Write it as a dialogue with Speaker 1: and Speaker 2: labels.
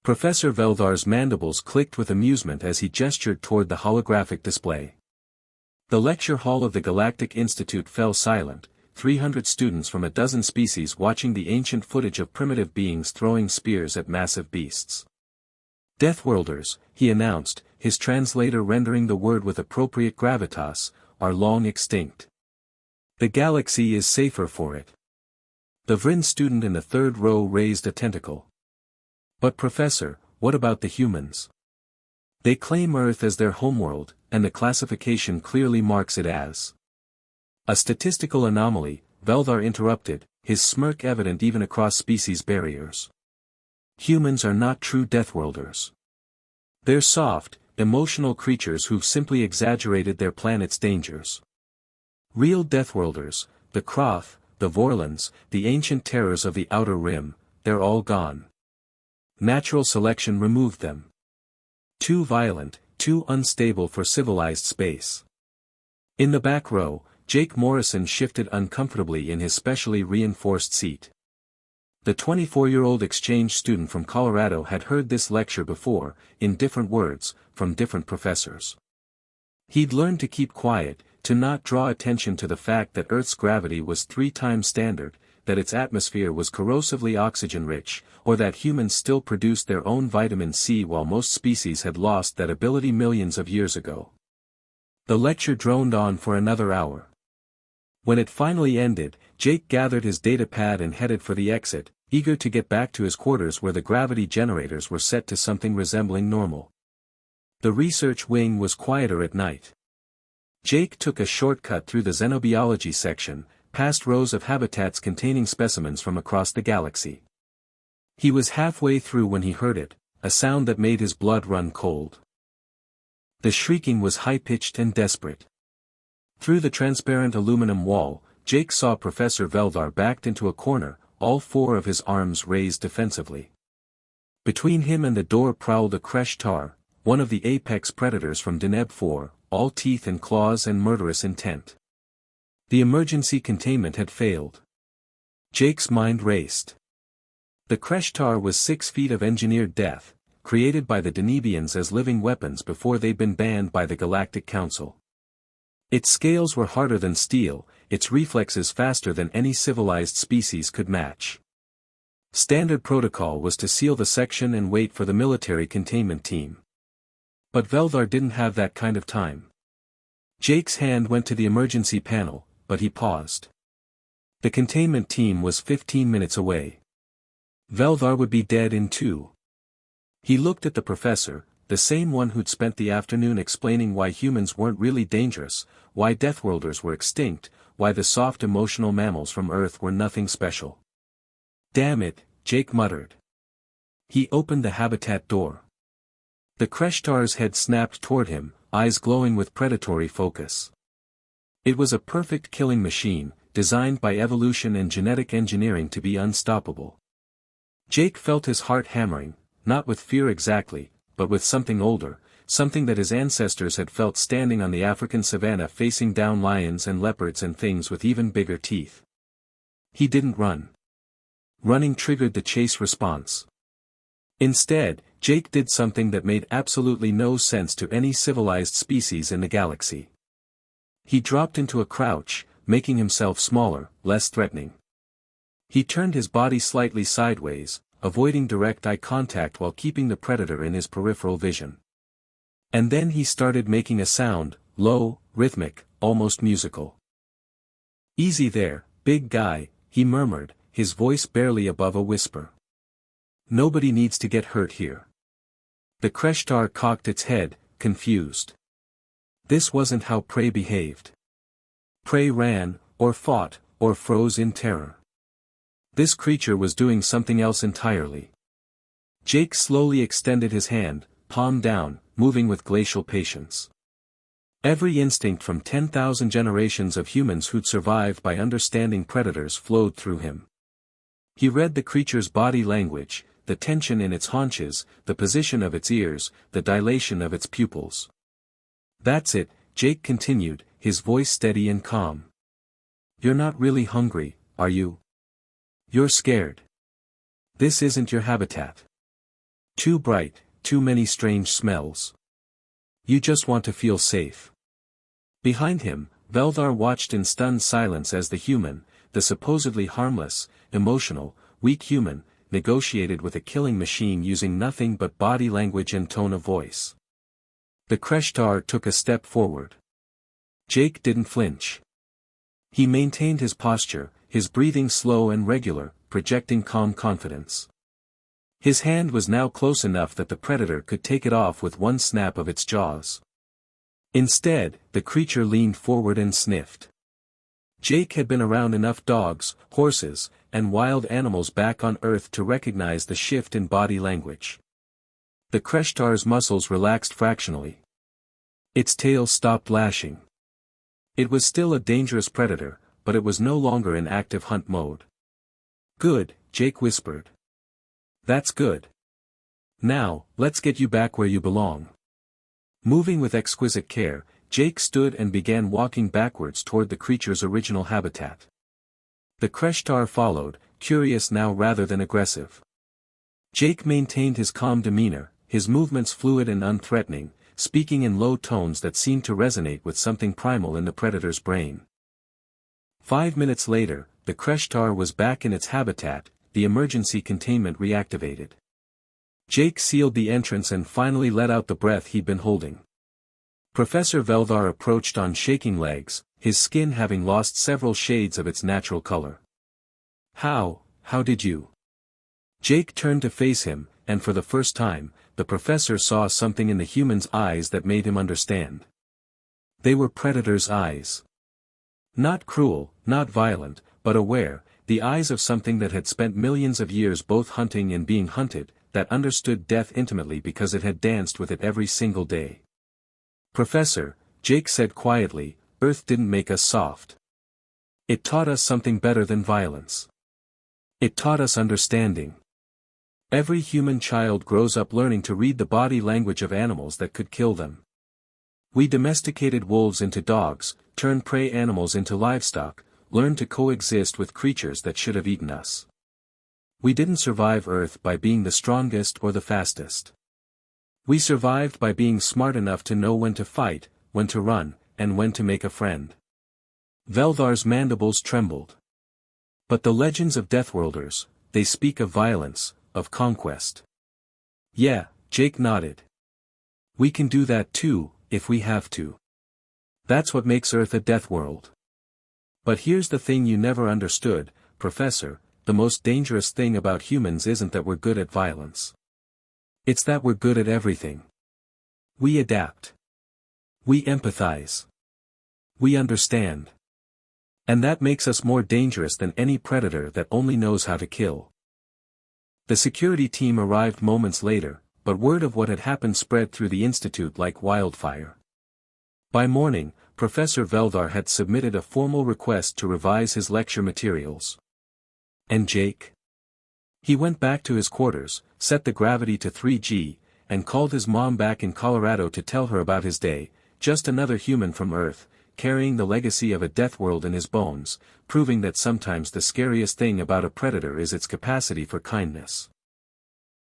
Speaker 1: Professor Veldhar's mandibles clicked with amusement as he gestured toward the holographic display. The lecture hall of the Galactic Institute fell silent, 300 students from a dozen species watching the ancient footage of primitive beings throwing spears at massive beasts. Deathworlders, he announced, his translator rendering the word with appropriate gravitas, are long extinct. The galaxy is safer for it. The Vryn student in the third row raised a tentacle. But Professor, what about the humans? They claim Earth as their homeworld, and the classification clearly marks it as a statistical anomaly, Veldhar interrupted, his smirk evident even across species barriers. Humans are not true Deathworlders. They're soft, emotional creatures who've simply exaggerated their planet's dangers. Real Deathworlders, the Kroth, the Vorlons, the ancient terrors of the Outer Rim, they're all gone. Natural selection removed them. Too violent, too unstable for civilized space. In the back row, Jake Morrison shifted uncomfortably in his specially reinforced seat. The 24-year-old exchange student from Colorado had heard this lecture before, in different words, from different professors. He'd learned to keep quiet, to not draw attention to the fact that Earth's gravity was 3 times standard, that its atmosphere was corrosively oxygen-rich, or that humans still produced their own vitamin C while most species had lost that ability millions of years ago. The lecture droned on for another hour. When it finally ended, Jake gathered his datapad and headed for the exit, eager to get back to his quarters where the gravity generators were set to something resembling normal. The research wing was quieter at night. Jake took a shortcut through the xenobiology section, past rows of habitats containing specimens from across the galaxy. He was halfway through when he heard it, a sound that made his blood run cold. The shrieking was high-pitched and desperate. Through the transparent aluminum wall, Jake saw Professor Veldhar backed into a corner, all 4 of his arms raised defensively. Between him and the door prowled a Kresh-Tar, one of the apex predators from Deneb 4, all teeth and claws and murderous intent. The emergency containment had failed. Jake's mind raced. The Kresh-Tar was 6 feet of engineered death, created by the Denebians as living weapons before they'd been banned by the Galactic Council. Its scales were harder than steel, its reflexes faster than any civilized species could match. Standard protocol was to seal the section and wait for the military containment team. But Veldhar didn't have that kind of time. Jake's hand went to the emergency panel, but he paused. The containment team was 15 minutes away. Veldhar would be dead in 2. He looked at the professor, the same one who'd spent the afternoon explaining why humans weren't really dangerous, why Deathworlders were extinct, why the soft emotional mammals from Earth were nothing special. Damn it, Jake muttered. He opened the habitat door. The Kresh-Tar's head snapped toward him, eyes glowing with predatory focus. It was a perfect killing machine, designed by evolution and genetic engineering to be unstoppable. Jake felt his heart hammering, not with fear exactly, but with something older, something that his ancestors had felt standing on the African savanna facing down lions and leopards and things with even bigger teeth. He didn't run. Running triggered the chase response. Instead, Jake did something that made absolutely no sense to any civilized species in the galaxy. He dropped into a crouch, making himself smaller, less threatening. He turned his body slightly sideways, avoiding direct eye contact while keeping the predator in his peripheral vision. And then he started making a sound, low, rhythmic, almost musical. "Easy there, big guy," he murmured, his voice barely above a whisper. "Nobody needs to get hurt here." The Kresh-Tar cocked its head, confused. This wasn't how prey behaved. Prey ran, or fought, or froze in terror. This creature was doing something else entirely. Jake slowly extended his hand, palm down, moving with glacial patience. Every instinct from 10,000 generations of humans who'd survived by understanding predators flowed through him. He read the creature's body language, the tension in its haunches, the position of its ears, the dilation of its pupils. "That's it," Jake continued, his voice steady and calm. "You're not really hungry, are you? You're scared. This isn't your habitat. Too bright, too many strange smells. You just want to feel safe. Behind him, Veldar watched in stunned silence as the human, the supposedly harmless, emotional, weak human, negotiated with a killing machine using nothing but body language and tone of voice. The Kreshtar took a step forward. Jake didn't flinch. He maintained his posture, his breathing slow and regular, projecting calm confidence. His hand was now close enough that the predator could take it off with one snap of its jaws. Instead, the creature leaned forward and sniffed. Jake had been around enough dogs, horses, and wild animals back on Earth to recognize the shift in body language. The Kreshtar's muscles relaxed fractionally. Its tail stopped lashing. It was still a dangerous predator, but it was no longer in active hunt mode. "Good," Jake whispered. "That's good. Now, let's get you back where you belong." Moving with exquisite care, Jake stood and began walking backwards toward the creature's original habitat. The Kreshtar followed, curious now rather than aggressive. Jake maintained his calm demeanor, his movements fluid and unthreatening, speaking in low tones that seemed to resonate with something primal in the predator's brain. 5 minutes later, the Kreshtar was back in its habitat, the emergency containment reactivated. Jake sealed the entrance and finally let out the breath he'd been holding. Professor Veldar approached on shaking legs, his skin having lost several shades of its natural color. How did you?" Jake turned to face him, and for the first time, the professor saw something in the human's eyes that made him understand. They were predator's eyes. Not cruel, not violent, but aware, the eyes of something that had spent millions of years both hunting and being hunted, that understood death intimately because it had danced with it every single day. "Professor," Jake said quietly, "Earth didn't make us soft. It taught us something better than violence. It taught us understanding. Every human child grows up learning to read the body language of animals that could kill them. We domesticated wolves into dogs, turned prey animals into livestock, learned to coexist with creatures that should have eaten us. We didn't survive Earth by being the strongest or the fastest. We survived by being smart enough to know when to fight, when to run, and when to make a friend." Veldar's mandibles trembled. "But the legends of Deathworlders, they speak of violence, of conquest." "Yeah," Jake nodded. "We can do that too, if we have to. That's what makes Earth a death world. But here's the thing you never understood, Professor, the most dangerous thing about humans isn't that we're good at violence. It's that we're good at everything. We adapt. We empathize. We understand. And that makes us more dangerous than any predator that only knows how to kill." The security team arrived moments later, but word of what had happened spread through the institute like wildfire. By morning, Professor Veldar had submitted a formal request to revise his lecture materials. And Jake? He went back to his quarters, set the gravity to 3G, and called his mom back in Colorado to tell her about his day, just another human from Earth, carrying the legacy of a death world in his bones, proving that sometimes the scariest thing about a predator is its capacity for kindness.